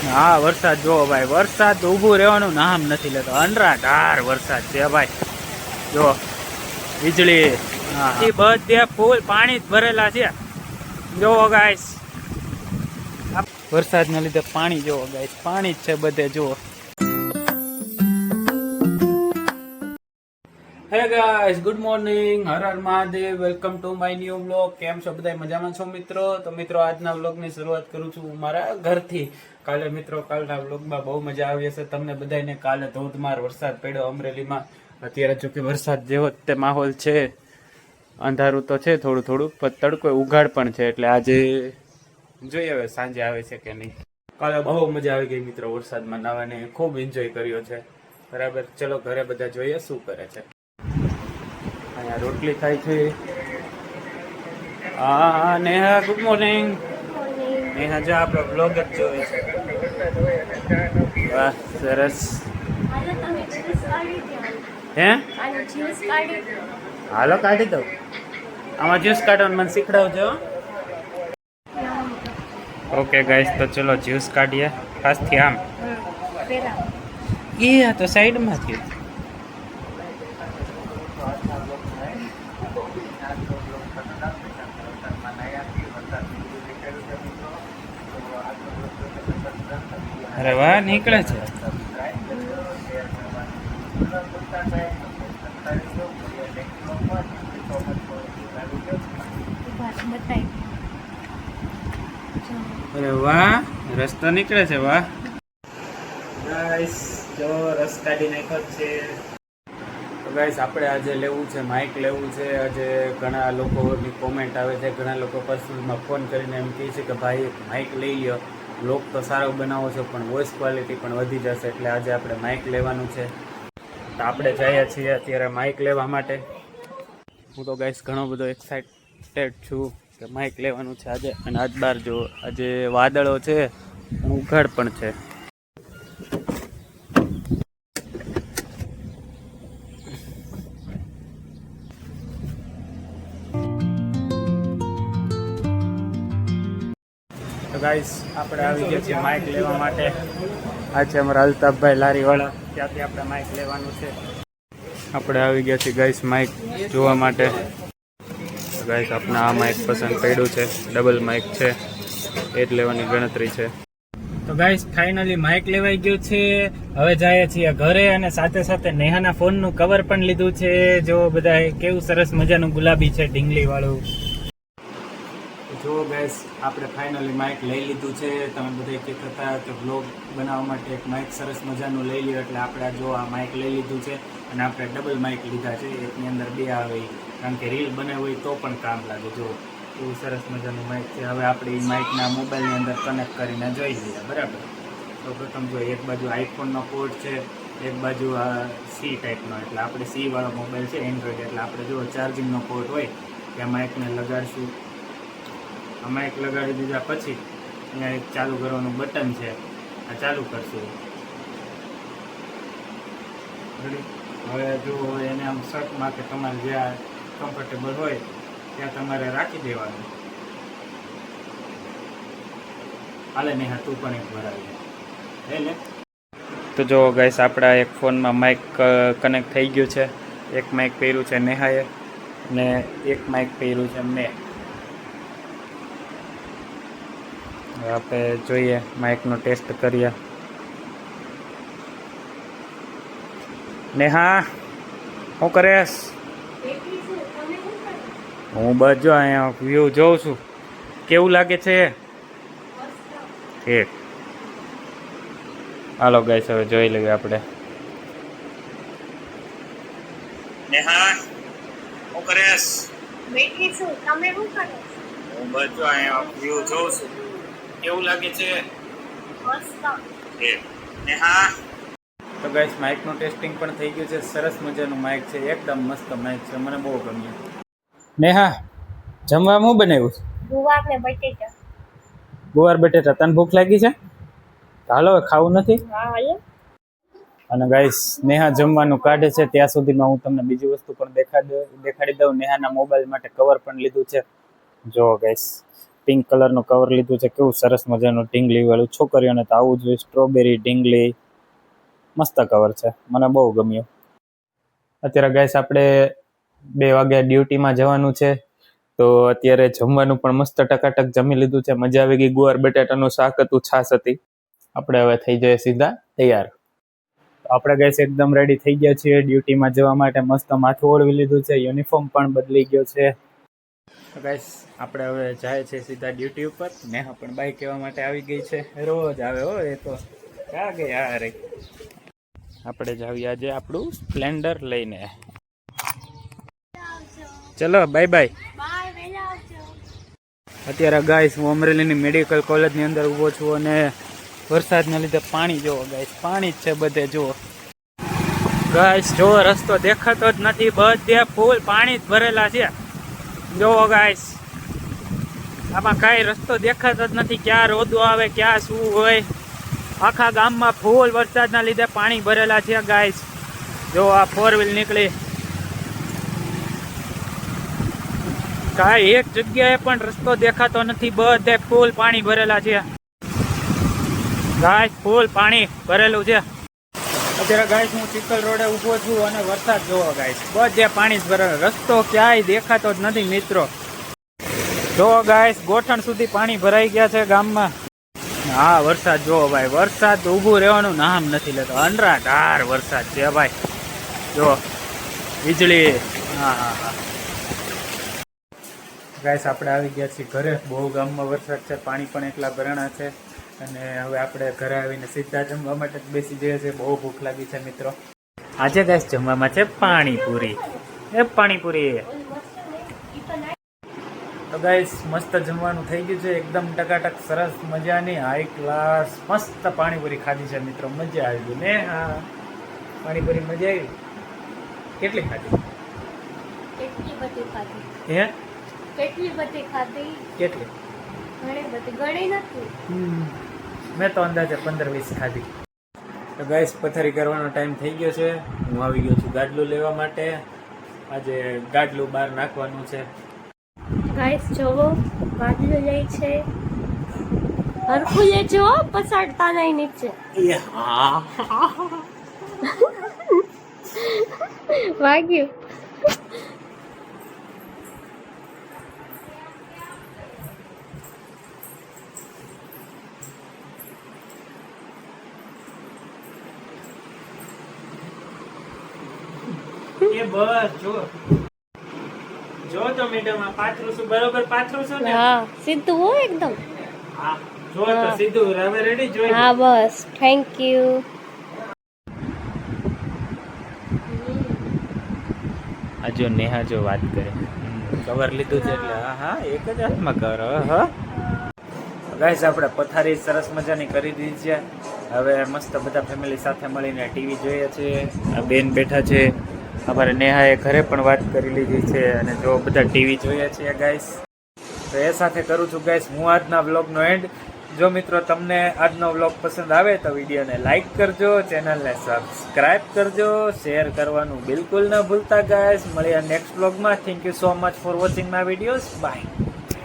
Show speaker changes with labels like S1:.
S1: હા વરસાદ જો ભાઈ, વરસાદ ઊભું રહેવાનું નામ નથી લેતો, અનરાધાર વરસાદ છે ભાઈ. જો વીજળી, એ બધે ફૂલ પાણી જ ભરેલા છે. જોવો ગાઈસ, વરસાદના લીધે પાણી જોવો ગાઈસ, પાણી જ છે બધે. જુઓ. હે guys, good morning, Har Har Mahadev, welcome to my new vlog. કેમ છો બધા? મજામાં છો મિત્રો? તો મિત્રો આજના વ્લોગની શરૂઆત કરું છું મારા ઘરથી. કાલે મિત્રો, કાલના વ્લોગમાં બહુ મજા આવી હશે તમને બધાને. કાલે ધોધમાર વરસાદ પડ્યો અમરેલીમાં. અત્યારે જો કે વરસાદ જેવો તે માહોલ છે, અંધારું તો છે થોડું થોડું, પણ તડકો ઉઘાડ પણ છે. એટલે આજે જોઈએ હવે સાંજે આવે છે કે નહીં. કાલે બહુ મજા આવી ગઈ મિત્રો વરસાદમાં નાવાની, ખૂબ એન્જોય કર્યો છે. બરાબર, ચલો ઘરે બધા જોઈએ શું કરે છે. અહીંયા રોટલી થાય છે. હા નેહા, ગુડ મોર્નિંગ. નેહા જો આપણો બ્લોગ જ જોવે છે. વાહ, સરસ. હે હાલો કાઢી દઉં. આમાં જ્યુસ કાઢવાનું મને શીખડાવજો. ઓકે ગાઈસ, તો ચલો જ્યુસ કાઢીએ. ખાસથી આમ એ આ તો સાઈડમાંથી. અરે વાહ, નીકળે છે. અરે વાહ, રસ્તો નીકળે છે. વાહ ગાઈસ, જો રસ કાઢી નાખ્યો છે. તો ગાઈસ, આપણે આજે લેવું છે માઇક લેવું છે. આજે ઘણા લોકોની કોમેન્ટ આવે છે, ઘણા લોકો પર્સનલમાં ફોન કરીને એમ કહે છે કે ભાઈ એક માઇક લઈ લ્યો, બ્લોગ તો સારો બનાવો છો પણ વોઇસ ક્વોલિટી પણ વધી જશે. એટલે આજે આપણે માઇક લેવાનું છે. તો આપણે જઈએ છીએ અત્યારે માઇક લેવા માટે. હું તો ગાઈસ ઘણો બધો એક્સાઇટેડ છું કે માઇક લેવાનું છે આજે. અને આજ બાર જો આજે વાદળો છે અને ઉઘાડ પણ છે. તો ગાઈસ, આપણે આવી ગયા છીએ માઇક લેવા માટે. આ છે અમારા અલ્તાફભાઈ લારીવાળા, ત્યાંથી આપણે માઇક લેવાનું છે. આપણે આવી ગયા છીએ ગાઈસ માઇક જોવા માટે. ગાઈસ, આપણે આ માઇક પસંદ પડ્યું છે, ડબલ માઇક છે, એ જ લેવાની ગણતરી છે. તો ગાઈસ, ફાઇનલી માઇક લેવાઈ ગયું છે. હવે જઈએ છીએ ઘરે અને સાથે સાથે નેહાના ફોનનું કવર પણ લીધું છે. જો બધા કેવું સરસ મજાનું ગુલાબી છે, ઢીંગલી વાળું. જો ગાઈસ, આપણે ફાઇનલી માઇક લઈ લીધું છે. તમે બધા કહેતા હતા કે બ્લોગ બનાવવા માટે એક માઇક સરસ મજાનું લઈ લ્યો, એટલે આપણે જો આ માઇક લઈ લીધું છે. અને આપણે ડબલ માઇક લીધા છે, એકની અંદર બે આવે, કારણ કે રીલ બનાવી હોય તો પણ કામ લાગે. જો એવું સરસ મજાનું માઇક છે. હવે આપણે એ માઇકના મોબાઈલની અંદર કનેક્ટ કરીને જોઈ લઈએ. બરાબર, તો પ્રથમ જો એક બાજુ આઈફોનનો પોર્ટ છે, એક બાજુ આ સી ટાઈપનો, એટલે આપણે સી વાળો મોબાઈલ છે એન્ડ્રોઈડ. એટલે આપણે જો ચાર્જિંગનો પોર્ટ હોય ત્યાં માઇકને લગાડશું. આ માઇક લગાડી દીધા પછી અહીંયા એક ચાલુ કરવાનું બટન છે, આ ચાલુ કરશું. હવે જો એને આમ શર્ટમાં કે તમારે જ્યાં કમ્ફર્ટેબલ હોય ત્યાં તમારે રાખી દેવાનું. હાલે નેહા, તું પણ એક ભરાવી હે ને. તો જો ગાઈસ, આપણા એક ફોનમાં માઇક કનેક્ટ થઈ ગયું છે. એક માઇક પહેર્યું છે નેહાએ અને એક માઇક પહેર્યું છે મેં. આપણે જોઈએ, માઇકનો ટેસ્ટ કરીએ. નેહા, શું કરેશ? હું બસ જો અહીંયા વ્યૂ જોઉં છું. કેવું લાગે છે? ઠીક, હાલો ગાઈસ, હવે જોઈ લઈએ આપણે. નેહા, શું કરેશ? બેઠી છું. તમે શું કરો? હું બસ જો અહીંયા વ્યૂ જોઉં છું. કેવું લાગે છે? મસ્ત. ઠીક. નેહા, તો ગાઈસ, માઇકનું ટેસ્ટિંગ પણ થઈ ગયું છે. સરસ મજાનું માઇક છે, એકદમ મસ્ત માઇક છે, મને બહુ ગમ્યું. નેહા, જમવા શું બનાવ્યું? ગુવાર ને બટેટા. ગુવાર બટેટા. તને ભૂખ લાગી છે? હાલો, ખાવું નથી? અને ગાઈસ, નેહા જમવાનું કાઢે છે ત્યાં સુધીમાં હું તમને બીજી વસ્તુ પણ દેખાડી દઉં. નેહાના મોબાઈલ માટે કવર પણ લીધું છે. જો ગાઈસ, પિંક કલરનું કવર લીધું છે, કેવું સરસ મજાનું ઢીંગલી વાળું. છોકરીઓને તો આવું જોઈએ, સ્ટ્રોબેરી ઢીંગલી, મસ્ત કવર છે, મને બહુ ગમ્યું. અત્યારે ગાઈસ આપણે 2 વાગ્યા ડ્યુટીમાં જવાનું છે, તો અત્યારે જમવાનું પણ મસ્ત ટકાટક જમી લીધું છે, મજા આવી ગઈ. ગુવાર બટાટાનું શાક હતું, છાશ હતી. આપણે હવે થઈ જાય સીધા તૈયાર. આપણે ગાઈસ એકદમ રેડી થઈ ગયા છીએ ડ્યુટીમાં જવા માટે. મસ્ત માથું ઓળવી લીધું છે, યુનિફોર્મ પણ બદલી ગયો છે. તો ગાઈસ આપણે હવે જાય છે સીધા ડ્યુટી ઉપર. નેહા પણ બાય કહેવા માટે આવી ગઈ છે, રોજ આવે હો એ તો. ક્યાં ગઈ યાર? આપણે જાવી આજે આપણું સ્પ્લેન્ડર લઈને. ચલો બાય બાય. અત્યારે ગાઈસ હું અમરેલીની મેડિકલ કોલેજની અંદર ઊભો છું અને વરસાદના લીધે પાણી જોવો ગાઈસ, પાણી જ છે બધે. જુઓ ગાઈસ, જો રસ્તો દેખાતો જ નથી, બધે ફૂલ પાણી જ ભરેલા છે. જોવો ગાઈસ, આમાં કાંઈ રસ્તો દેખાતો જ નથી, ક્યાં રોદો આવે, ક્યાં શું હોય. આખા ગામમાં ફૂલ વરસાદના લીધે પાણી ભરેલા છે ગાઈસ. જો આ 4 વ્હીલ નીકળી, કાંઈ એક જગ્યાએ પણ રસ્તો દેખાતો નથી, બધે ફૂલ પાણી ભરેલા છે ગાઈસ, ફૂલ પાણી ભરેલું છે. અત્યારે ગાઈસ હું ચિકલ રોડે ઊભો છું અને વરસાદ જોવો ગાઈસ, બધે પાણી જ ભરેલું, રસ્તો ક્યાંય દેખાતો જ નથી મિત્રો. જો ગાઈસ, ગોઠણ સુધી પાણી ભરાઈ ગયા છે ગામમાં. હા વરસાદ જોવો ભાઈ, વરસાદ ઊભું રહેવાનું નામ નથી લેતો, અનરાધાર વરસાદ છે ભાઈ. જો વીજળી, હા હા હા. ગાઈસ આપણે આવી ગયા છીએ ઘરે. બહુ ગામમાં વરસાદ છે, પાણી પણ એટલા ભરાણા છે અને હવે આપણે ઘરે આવીને સીધા જમવા માટે બેસી જઈએ છીએ. બહુ ભૂખ લાગી છે મિત્રો. આજે ગાઈસ જમવામાં છે પાણીપુરી. પાણીપુરી તો ગાઈસ મસ્ત જમવાનું થઈ ગયું છે, એકદમ ટકાટક સરસ મજાની હાઈ ક્લાસ મસ્ત પાણીપુરી ખાધી છે મિત્રો. મજા આવી ગઈ ને? હા પાણીપુરી મજા આવી. કેટલી ખાધી?
S2: કેટલી બધી ખાધી?
S1: હે
S2: કેટલી બધી ખાધી?
S1: કેટલી?
S2: ઘણી બધી, ગણી નથી.
S1: મેં તો અંદાજે 15-20 ખાધી. તો ગાઈસ પથારી કરવાનો ટાઈમ થઈ ગયો છે. હું આવી ગયો છું ગાડલું લેવા માટે. આજે ગાડલું બહાર નાખવાનું છે.
S2: ગાઈસ જોવો, ગાડલું લે છે, હરખું લેજો, પસાડતા નહીં નીચે. વાગ્યું.
S1: એ બસ જો જો તો મેડમ આ પાથરું છું, બરોબર પાથરું છું ને?
S2: હા સીધું હો એકદમ.
S1: હા જો તો સીધું. હવે રેડી જોઈ.
S2: હા બસ, થેન્ક યુ.
S1: આ જો નેહા જો વાત કરે, કવર લીધું છે એટલે હા હા એક જ હાથમાં કવર. હા ગાઈસ આપણે પથારી સરસ મજાની કરી દીધી છે. હવે મસ્ત બધા ફેમિલી સાથે મળીને ટીવી જોઈએ છીએ. આ બેન બેઠા છે, અમારે નેહાએ ઘરે પણ વાત કરી લીધી છે અને જો બધા ટીવી જોઈએ છીએ ગાઈસ. તો એ સાથે કરું છું ગાઈસ હું આજના વ્લોગનો એન્ડ. જો મિત્રો તમને આજનો વ્લોગ પસંદ આવે તો વિડીયોને લાઈક કરજો, ચેનલને સબસ્ક્રાઈબ કરજો, શેર કરવાનું બિલકુલ ન ભૂલતા ગાઈસ. મળીએ નેક્સ્ટ વ્લોગમાં. Thank you so much for watching my videos. By.